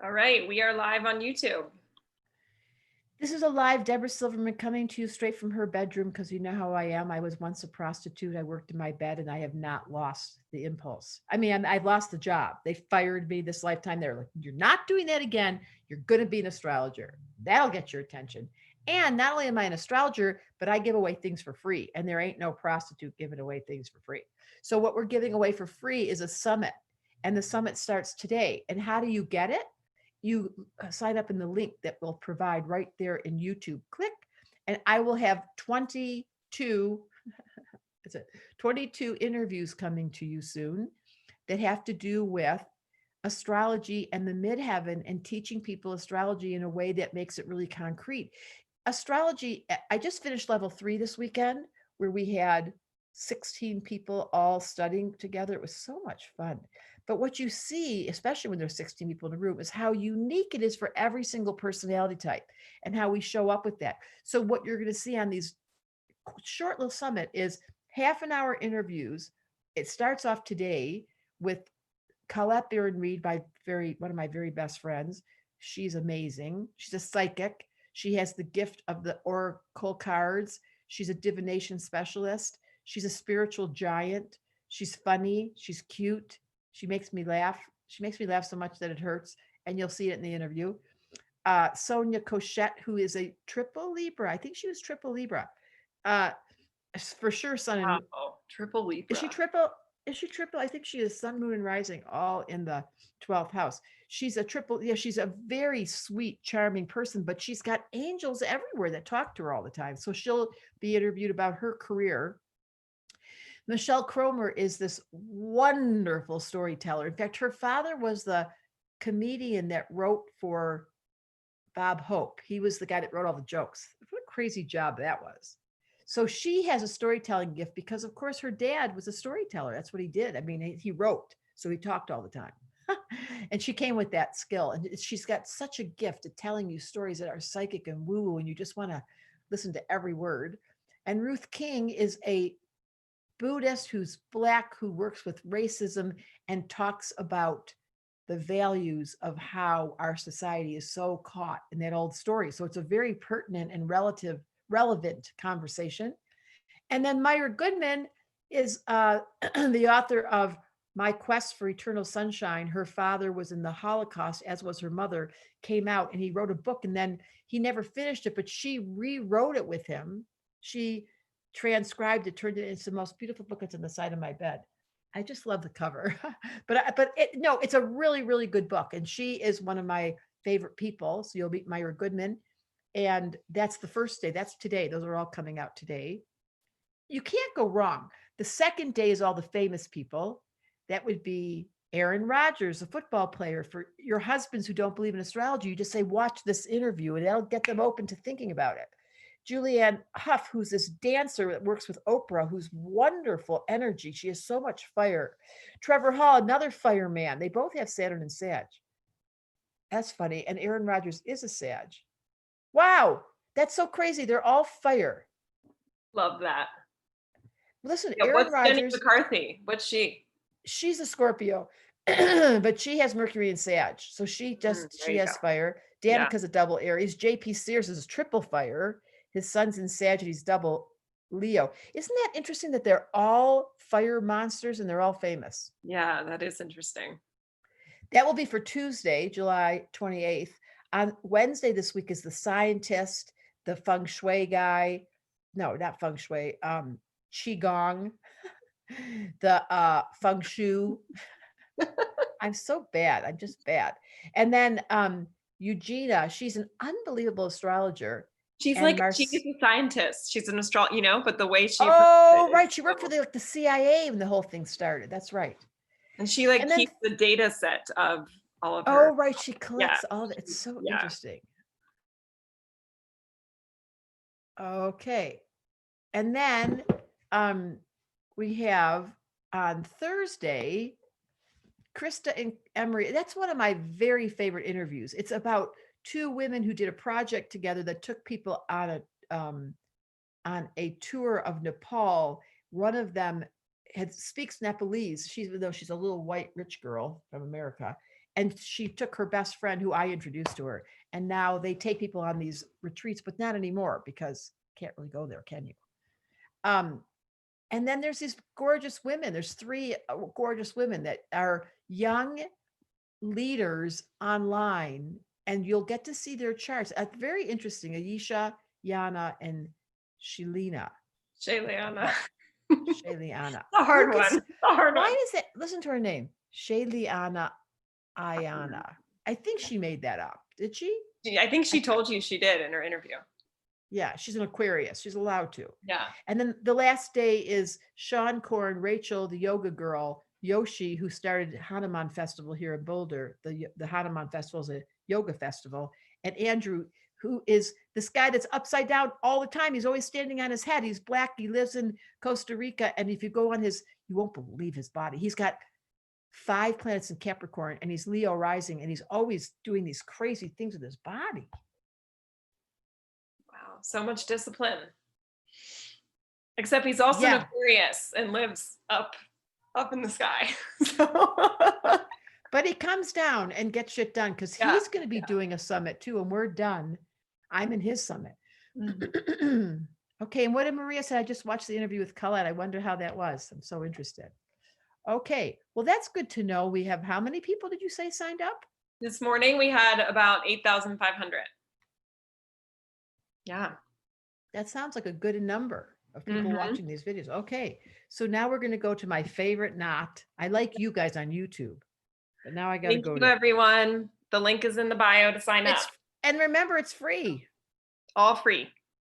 All right, we are live on YouTube. This is a live Deborah Silverman coming to you straight from her bedroom because you know how I am. I was once a prostitute. I worked in my bed and I have not lost the impulse. I mean, I've lost the job. They fired me this lifetime. They're like, you're not doing that again. You're going to be an astrologer. That'll get your attention. And not only am I an astrologer, but I give away things for free. And there ain't no prostitute giving away things for free. So, what we're giving away for free is a summit. And the summit starts today. And how do you get it? You sign up in the link that we'll provide right there in YouTube. Click, and I will have 22, is it 22 interviews coming to you soon that have to do with astrology and the midheaven and teaching people astrology in a way that makes it really concrete. Astrology, I just finished level 3 this weekend where we had 16 people all studying together. It was so much fun. But what you see, especially when there's 16 people in the room, is how unique it is for every single personality type and how we show up with that. So what you're going to see on these short little summit is half an hour interviews. It starts off today with Colette Baron Reed, one of my very best friends. She's amazing. She's a psychic. She has the gift of the oracle cards. She's a divination specialist. She's a spiritual giant. She's funny. She's cute. She makes me laugh. She makes me laugh so much that it hurts. And you'll see it in the interview. Sonia Cochette, who is a triple Libra. I think she was triple Libra. Uh, for sure, Sun and Wow, triple is she Libra. triple? Is she triple? I think she is Sun, Moon, and Rising all in the 12th house. She's a triple. Yeah, she's a very sweet, charming person, but she's got angels everywhere that talk to her all the time. So she'll be interviewed about her career. Michelle Cromer is this wonderful storyteller. In fact, her father was the comedian that wrote for Bob Hope. He was the guy that wrote all the jokes. What a crazy job that was. So she has a storytelling gift because, of course, her dad was a storyteller. That's what he did. I mean, he wrote, so he talked all the time. And she came with that skill. And she's got such a gift at telling you stories that are psychic and woo woo, and you just want to listen to every word. And Ruth King is a Buddhist who's Black, who works with racism and talks about the values of how our society is so caught in that old story. So it's a very pertinent and relevant conversation. And then Myra Goodman is the author of My Quest for Eternal Sunshine. Her father was in the Holocaust, as was her mother, came out and he wrote a book and then he never finished it, but she rewrote it with him. She transcribed it, turned it into the most beautiful book. It's on the side of my bed. I just love the cover, but no, it's a really, really good book. And she is one of my favorite people. So you'll meet Myra Goodman. And that's the first day. That's today. Those are all coming out today. You can't go wrong. The second day is all the famous people. That would be Aaron Rodgers, a football player. For your husbands who don't believe in astrology, you just say, watch this interview, and that'll get them open to thinking about it. Julianne Hough, who's this dancer that works with Oprah, who's wonderful energy. She has so much fire. Trevor Hall, another fireman. They both have Saturn and Sag. That's funny. And Aaron Rodgers is a Sag. Wow, that's so crazy. They're all fire. Love that. Listen, Yeah, Aaron what's Jenny Rodgers, McCarthy? What's she? she's a Scorpio, but she has Mercury and Sag. So There she you go. has fire. Yeah. Danica's a double Aries. JP Sears is triple fire. His son's in Sag, he's double Leo. Isn't that interesting that they're all fire monsters and they're all famous? Yeah, that is interesting. That will be for Tuesday, July 28th. On Wednesday this week is the scientist, the feng shui guy. No, not feng shui. Qigong, the feng shui. I'm so bad. I'm just bad. And then Eugenia, she's an unbelievable astrologer. She's And like, she's a scientist. She's an but the way she approaches oh, it is right. She worked for so, the CIA when the whole thing started. That's right. and she like And then keeps the data set of all of her. oh, right. She Yeah. collects all of it. It's so Yeah. interesting. Okay. And then we have on Thursday, Krista and Emery. That's one of my very favorite interviews. It's about two women who did a project together that took people on a tour of Nepal. One of them speaks Nepalese. Even though she's a little white rich girl from America, And she took her best friend who I introduced to her. And now they take people on these retreats, but not anymore because can't really go there, can you? And then there's these gorgeous women. There's 3 gorgeous women that are young leaders online, and you'll get to see their charts. Very interesting. Ayesha, Yana, and Shelina. Shayliana. Shayliana. A hard one. A hard Why one. is it? Listen to her name. Shayliana Ayana. I think she made that up. Did she? I think she told you she did in her interview. Yeah, she's an Aquarius. She's allowed to. Yeah. And then the last day is Sean Korn, Rachel, the yoga girl, Yoshi, who started Hanuman Festival here in Boulder. The Hanuman Festival is a yoga festival. And Andrew, who is this guy that's upside down all the time. He's always standing on his head. He's black. He lives in Costa Rica. And if you go on his, you won't believe his body. He's got 5 planets in Capricorn, and he's Leo rising, and he's always doing these crazy things with his body. Wow. So much discipline. Except he's also Yeah. an Aquarius and lives up in the sky. So But he comes down and gets shit done because Yeah, he's going to be doing a summit too, and we're done. I'm in his summit. Mhm. Okay, and what did Maria say? I just watched the interview with Colette. I wonder how that was. I'm so interested. Okay, well, that's good to know. We have how many people did you say signed up? This morning we had about 8,500. Yeah. That sounds like a good number of people Mhm. watching these videos. Okay, so now we're going to go to my favorite knot. I like you guys on YouTube, but now I got to Thank go you, to everyone. The link is in the bio to sign up. and remember, it's free. All free.